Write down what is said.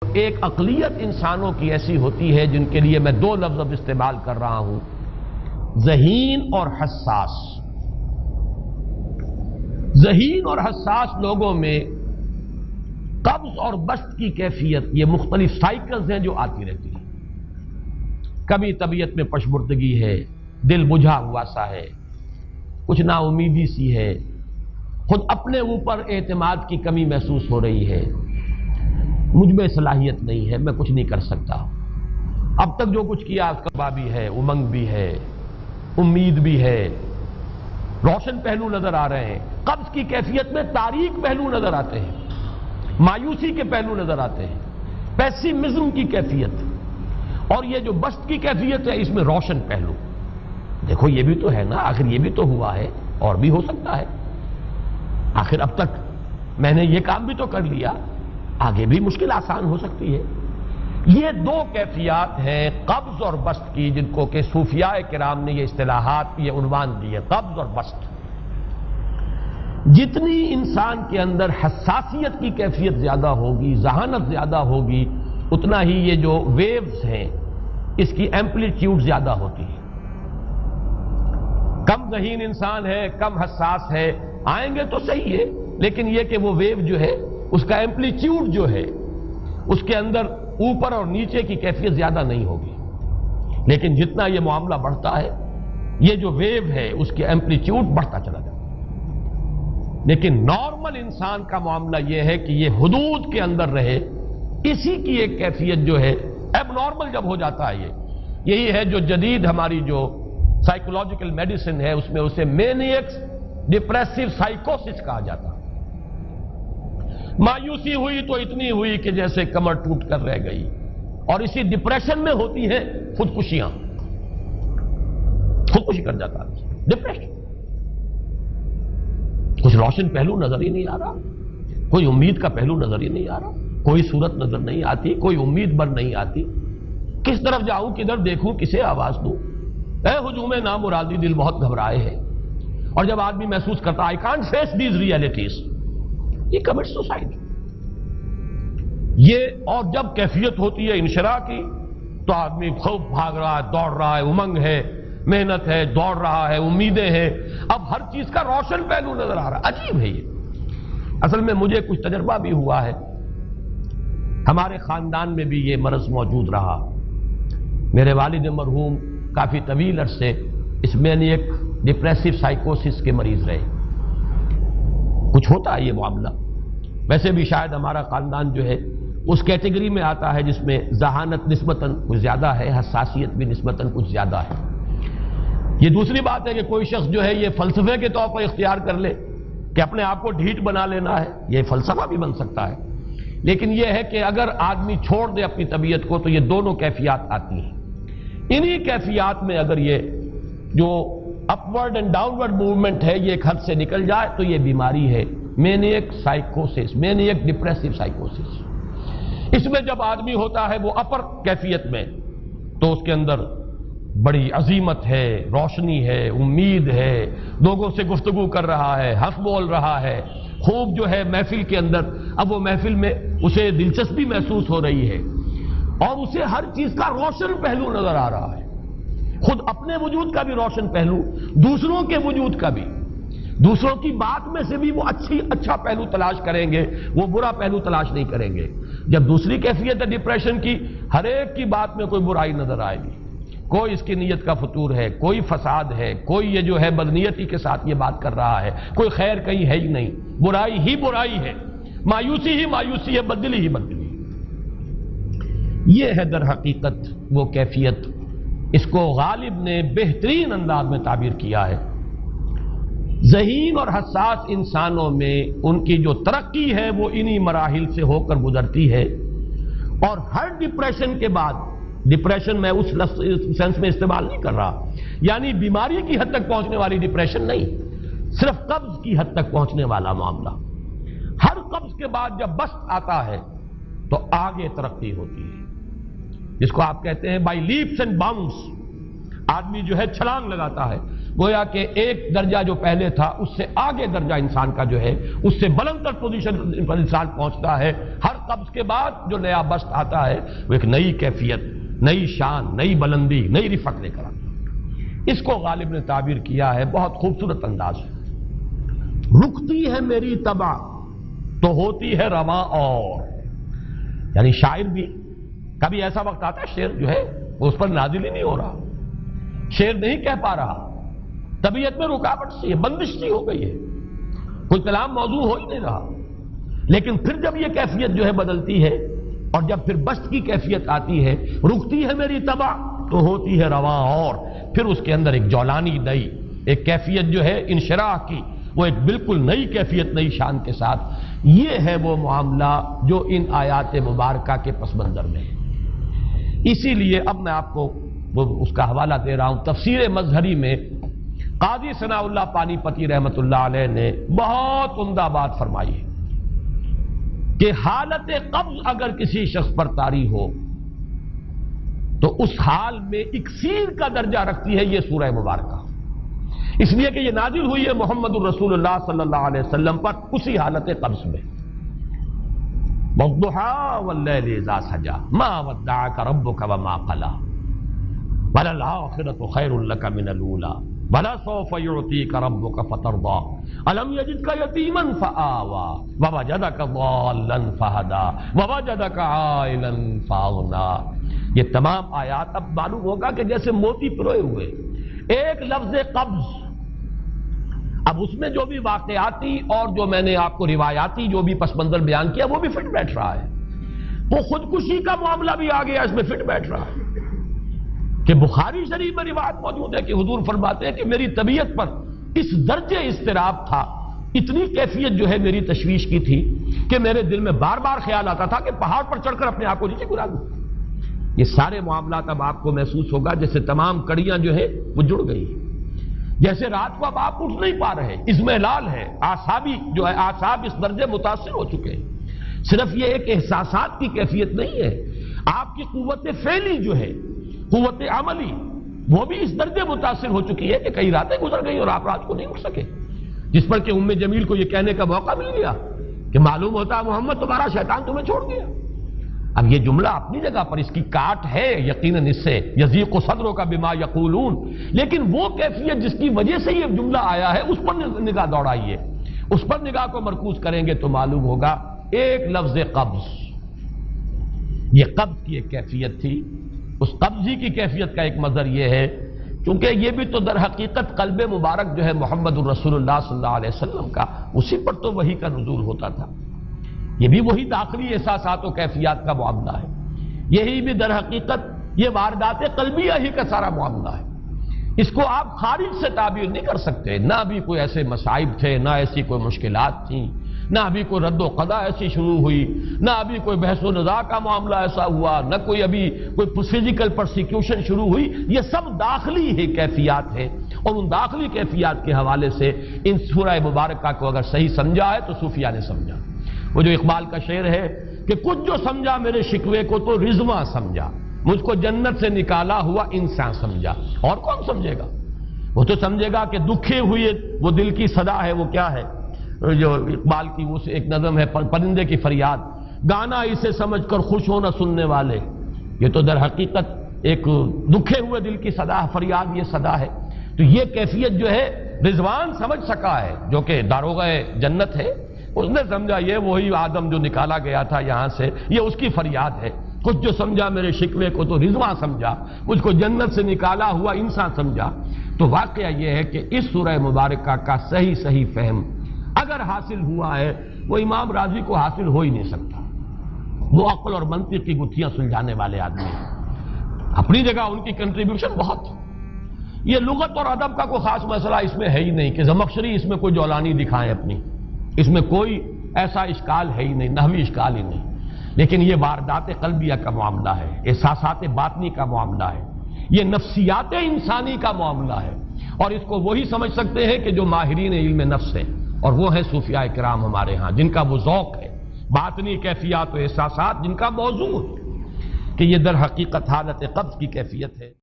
ایک اقلیت انسانوں کی ایسی ہوتی ہے جن کے لیے میں دو لفظ اب استعمال کر رہا ہوں، ذہین اور حساس۔ ذہین اور حساس لوگوں میں قبض اور بسط کی کیفیت، یہ مختلف سائیکلز ہیں جو آتی رہتی ہیں۔ کبھی طبیعت میں پشمردگی ہے، دل بجھا ہوا سا ہے، کچھ نا امیدی سی ہے، خود اپنے اوپر اعتماد کی کمی محسوس ہو رہی ہے، مجھ میں صلاحیت نہیں ہے، میں کچھ نہیں کر سکتا، اب تک جو کچھ کیا اس کا بھی ہے، امنگ بھی ہے، امید بھی ہے، روشن پہلو نظر آ رہے ہیں۔ قبض کی کیفیت میں تاریک پہلو نظر آتے ہیں، مایوسی کے پہلو نظر آتے ہیں، پیسیمزم کی کیفیت، اور یہ جو بسط کی کیفیت ہے اس میں روشن پہلو۔ دیکھو یہ بھی تو ہے نا، آخر یہ بھی تو ہوا ہے اور بھی ہو سکتا ہے، آخر اب تک میں نے یہ کام بھی تو کر لیا، آگے بھی مشکل آسان ہو سکتی ہے۔ یہ دو کیفیات ہیں قبض اور بسط کی، جن کو کہ صوفیاء کرام نے یہ اصطلاحات، یہ عنوان دیے، قبض اور بسط۔ جتنی انسان کے اندر حساسیت کی کیفیت زیادہ ہوگی، ذہانت زیادہ ہوگی، اتنا ہی یہ جو ویوز ہیں اس کی ایمپلیٹیوڈ زیادہ ہوتی ہے۔ کم ذہین انسان ہے، کم حساس ہے، آئیں گے تو صحیح ہے، لیکن یہ کہ وہ ویو جو ہے اس کا ایمپلیٹیوڈ جو ہے اس کے اندر اوپر اور نیچے کی کیفیت زیادہ نہیں ہوگی۔ لیکن جتنا یہ معاملہ بڑھتا ہے، یہ جو ویو ہے اس کی ایمپلیٹیوڈ بڑھتا چلا جاتا ہے۔ لیکن نارمل انسان کا معاملہ یہ ہے کہ یہ حدود کے اندر رہے، اسی کی ایک کیفیت جو ہے اب نارمل جب ہو جاتا ہے، یہی ہے جو جدید ہماری جو سائیکولوجیکل میڈیسن ہے اس میں اسے مینیکس ڈپریسو سائیکوسس کہا جاتا ہے۔ مایوسی ہوئی تو اتنی ہوئی کہ جیسے کمر ٹوٹ کر رہ گئی، اور اسی ڈپریشن میں ہوتی ہیں خودکشیاں، خودکشی کر جاتا ہے ڈپریشن۔ کچھ روشن پہلو نظر ہی نہیں آ رہا، کوئی امید کا پہلو نظر ہی نہیں آ رہا، کوئی صورت نظر نہیں آتی، کوئی امید بر نہیں آتی، کس طرف جاؤں، کدھر دیکھوں، کسے آواز دوں، اے ہجوم نامرادی دل بہت گھبرائے ہے۔ اور جب آدمی محسوس کرتا I can't face these realities، یہ commits suicide۔ یہ اور جب کیفیت ہوتی ہے انشراح کی تو آدمی خوب بھاگ رہا ہے، دوڑ رہا ہے، امنگ ہے، محنت ہے، دوڑ رہا ہے، امیدیں ہیں، اب ہر چیز کا روشن پہلو نظر آ رہا ہے۔ عجیب ہے یہ۔ اصل میں مجھے کچھ تجربہ بھی ہوا ہے، ہمارے خاندان میں بھی یہ مرض موجود رہا۔ میرے والد مرحوم کافی طویل عرصے اس مینیک ڈپریسو سائیکوسس کے مریض رہے۔ کچھ ہوتا ہے یہ معاملہ، ویسے بھی شاید ہمارا خاندان جو ہے اس کیٹیگری میں آتا ہے جس میں ذہانت نسبتاً کچھ زیادہ ہے، حساسیت بھی نسبتاً کچھ زیادہ ہے۔ یہ دوسری بات ہے کہ کوئی شخص جو ہے یہ فلسفے کے طور پر اختیار کر لے کہ اپنے آپ کو ڈھیٹ بنا لینا ہے، یہ فلسفہ بھی بن سکتا ہے۔ لیکن یہ ہے کہ اگر آدمی چھوڑ دے اپنی طبیعت کو تو یہ دونوں کیفیات آتی ہیں۔ انہی کیفیات میں اگر یہ جو اپورڈ اینڈ ڈاؤنورڈ موومنٹ ہے یہ ایک حد سے نکل جائے تو یہ بیماری ہے مینیک سائیکوسس، مینیک ڈپریسو سائیکوسس۔ اس میں جب آدمی ہوتا ہے وہ اپر کیفیت میں تو اس کے اندر بڑی عظیمت ہے، روشنی ہے، امید ہے، لوگوں سے گفتگو کر رہا ہے، ہنس بول رہا ہے، خوب جو ہے محفل کے اندر، اب وہ محفل میں اسے دلچسپی محسوس ہو رہی ہے اور اسے ہر چیز کا روشن پہلو نظر آ رہا ہے، خود اپنے وجود کا بھی روشن پہلو، دوسروں کے وجود کا بھی، دوسروں کی بات میں سے بھی وہ اچھا پہلو تلاش کریں گے، وہ برا پہلو تلاش نہیں کریں گے۔ جب دوسری کیفیت ہے ڈپریشن کی، ہر ایک کی بات میں کوئی برائی نظر آئے گی، کوئی اس کی نیت کا فطور ہے، کوئی فساد ہے، کوئی یہ جو ہے بدنیتی کے ساتھ یہ بات کر رہا ہے، کوئی خیر کہیں ہے ہی نہیں، برائی ہی برائی ہے، مایوسی ہی مایوسی ہے، بدلی ہی بدلی۔ یہ ہے در حقیقت وہ کیفیت، اس کو غالب نے بہترین انداز میں تعبیر کیا ہے۔ ذہین اور حساس انسانوں میں ان کی جو ترقی ہے وہ انہی مراحل سے ہو کر گزرتی ہے، اور ہر ڈپریشن کے بعد، ڈپریشن میں اس سینس میں استعمال نہیں کر رہا یعنی بیماری کی حد تک پہنچنے والی ڈپریشن نہیں، صرف قبض کی حد تک پہنچنے والا معاملہ۔ ہر قبض کے بعد جب بسط آتا ہے تو آگے ترقی ہوتی ہے، جس کو آپ کہتے ہیں بائی لیپس اینڈ باؤنڈس، آدمی جو ہے چھلانگ لگاتا ہے، گویا کہ ایک درجہ جو پہلے تھا اس سے آگے درجہ انسان کا جو ہے اس سے بلند تر پوزیشن پر انسان پہنچتا ہے. ہر قبض کے بعد جو نیا بست آتا ہے وہ ایک نئی کیفیت، نئی شان، نئی بلندی، نئی رفعت لے کر آتا ہے. اس کو غالب نے تعبیر کیا ہے بہت خوبصورت انداز ہے. رکتی ہے میری طبع تو ہوتی ہے رواں اور. یعنی شاعر بھی کبھی ایسا وقت آتا ہے شعر جو ہے وہ اس پر نازل ہی نہیں ہو رہا، شعر نہیں کہہ پا رہا، طبیعت میں رکاوٹ سی ہے، بندش سی ہو گئی ہے، کوئی کلام موضوع ہو ہی نہیں رہا. لیکن پھر جب یہ کیفیت جو ہے بدلتی ہے اور جب پھر بست کی کیفیت آتی ہے، رکتی ہے میری طبع تو ہوتی ہے رواں اور، پھر اس کے اندر ایک جولانی نئی ایک کیفیت جو ہے انشراح کی، وہ ایک بالکل نئی کیفیت، نئی شان کے ساتھ. یہ ہے وہ معاملہ جو ان آیات مبارکہ کے پس منظر میں ہے. اسی لیے اب میں آپ کو اس کا حوالہ دے رہا ہوں. تفسیر مظہری میں قاضی ثناء اللہ پانی پتی رحمت اللہ علیہ نے بہت عمدہ بات فرمائی ہے کہ حالت قبض اگر کسی شخص پر طاری ہو تو اس حال میں اکسیر کا درجہ رکھتی ہے یہ سورہ مبارکہ، اس لیے کہ یہ نازل ہوئی ہے محمد الرسول اللہ صلی اللہ علیہ وسلم پر اسی حالت قبض میں. وَالضُّحَىٰ وَاللَّيْلِ إِذَا سَجَىٰ مَا وَدَّعَكَ رَبُّكَ وَمَا قَلَىٰ وَلَلْآخِرَةُ خَيْرٌ لَكَ مِنَ الْأُولَىٰ وَلَسَوْفَ يُعْطِيكَ رَبُّكَ فَتَرْضَىٰ أَلَمْ يَجِدْكَ يَتِيمًا فَآوَىٰ وَوَجَدَكَ ضَالًّا فَهَدَىٰ وَوَجَدَكَ عَائِلًا فَأَغْنَىٰ. یہ تمام آیات اب معلوم ہوگا کہ جیسے موتی پروئے ہوئے. ایک لفظ قبض، اب اس میں جو بھی واقعاتی اور جو میں نے آپ کو روایاتی جو بھی پس منظر بیان کیا وہ بھی فٹ بیٹھ رہا ہے. وہ خودکشی کا معاملہ بھی آ گیا، اس میں فٹ بیٹھ رہا ہے کہ بخاری شریف میں روایت موجود ہے کہ حضور فرماتے ہیں کہ میری طبیعت پر اس درجے اضطراب تھا، اتنی کیفیت جو ہے میری تشویش کی تھی کہ میرے دل میں بار بار خیال آتا تھا کہ پہاڑ پر چڑھ کر اپنے آپ کو نیچے گرا دوں. یہ سارے معاملات اب آپ کو محسوس ہوگا جیسے تمام کڑیاں جو ہے وہ جڑ گئی، جیسے رات کو اب آپ اٹھ نہیں پا رہے، اضمحلال ہے، اعصابی جو ہے اعصاب اس درجے متاثر ہو چکے ہیں. صرف یہ ایک احساسات کی کیفیت نہیں ہے، آپ کی قوت فعلی جو ہے، قوت عملی، وہ بھی اس درجے متاثر ہو چکی ہے کہ کئی راتیں گزر گئی اور آپ رات کو نہیں اٹھ سکے، جس پر کہ ام جمیل کو یہ کہنے کا موقع مل گیا کہ معلوم ہوتا ہے محمد تمہارا شیطان تمہیں چھوڑ گیا. اب یہ جملہ اپنی جگہ پر اس کی کاٹ ہے یقیناً اس سے یضیق صدرک بما یقولون، لیکن وہ کیفیت جس کی وجہ سے یہ جملہ آیا ہے اس پر نگاہ دوڑائیے، اس پر نگاہ کو مرکوز کریں گے تو معلوم ہوگا ایک لفظ قبض، یہ قبض کی ایک کیفیت تھی. اس قبضی کی کیفیت کا ایک مظہر یہ ہے چونکہ یہ بھی تو در حقیقت قلب مبارک جو ہے محمد الرسول اللہ صلی اللہ علیہ وسلم کا، اسی پر تو وحی کا نزول ہوتا تھا. یہ بھی وہی داخلی احساسات و کیفیات کا معاملہ ہے، یہی بھی در حقیقت یہ واردات قلبیہ ہی کا سارا معاملہ ہے. اس کو آپ خارج سے تعبیر نہیں کر سکتے. نہ ابھی کوئی ایسے مصائب تھے، نہ ایسی کوئی مشکلات تھیں، نہ ابھی کوئی رد و قضا ایسی شروع ہوئی، نہ ابھی کوئی بحث و نزاع کا معاملہ ایسا ہوا، نہ کوئی ابھی کوئی فزیکل پرسیکیوشن شروع ہوئی. یہ سب داخلی ہی کیفیات ہیں اور ان داخلی کیفیات کے حوالے سے ان سورہ مبارکہ کو اگر صحیح سمجھا ہے تو صوفیہ نے سمجھا. وہ جو اقبال کا شعر ہے کہ کچھ جو سمجھا میرے شکوے کو تو رضواں سمجھا، مجھ کو جنت سے نکالا ہوا انسان سمجھا. اور کون سمجھے گا؟ وہ تو سمجھے گا کہ دکھے ہوئے وہ دل کی صدا ہے. وہ کیا ہے جو اقبال کی وہ ایک نظم ہے پرندے کی فریاد، گانا اسے سمجھ کر خوش ہونا سننے والے. یہ تو در حقیقت ایک دکھے ہوئے دل کی صدا، فریاد یہ صدا ہے. تو یہ کیفیت جو ہے رضوان سمجھ سکا ہے جو کہ داروغہ جنت ہے، اس نے سمجھا یہ وہی آدم جو نکالا گیا تھا یہاں سے، یہ اس کی فریاد ہے. کچھ جو سمجھا میرے شکوے کو تو رضواں سمجھا، مجھ کو جنت سے نکالا ہوا انسان سمجھا. تو واقعہ یہ ہے کہ اس سورہ مبارکہ کا صحیح فہم اگر حاصل ہوا ہے وہ امام راضی کو حاصل ہو ہی نہیں سکتا. وہ عقل اور منطق کی گتھیاں سلجھانے والے آدمی ہیں، اپنی جگہ ان کی کنٹریبیوشن بہت. یہ لغت اور ادب کا کوئی خاص مسئلہ اس میں ہے ہی نہیں کہ زمخشری اس میں کوئی جولانی دکھائیں اپنی، اس میں کوئی ایسا اشکال ہے ہی نہیں، نحوی اشکال ہی نہیں. لیکن یہ واردات قلبیہ کا معاملہ ہے، احساسات باطنی کا معاملہ ہے، یہ نفسیات انسانی کا معاملہ ہے. اور اس کو وہی سمجھ سکتے ہیں کہ جو ماہرین علم نفس ہیں، اور وہ ہیں صوفیاء کرام ہمارے ہاں جن کا وہ ذوق ہے، باطنی کیفیات و احساسات جن کا موضوع ہے کہ یہ در حقیقت حالت قبض کی کیفیت ہے.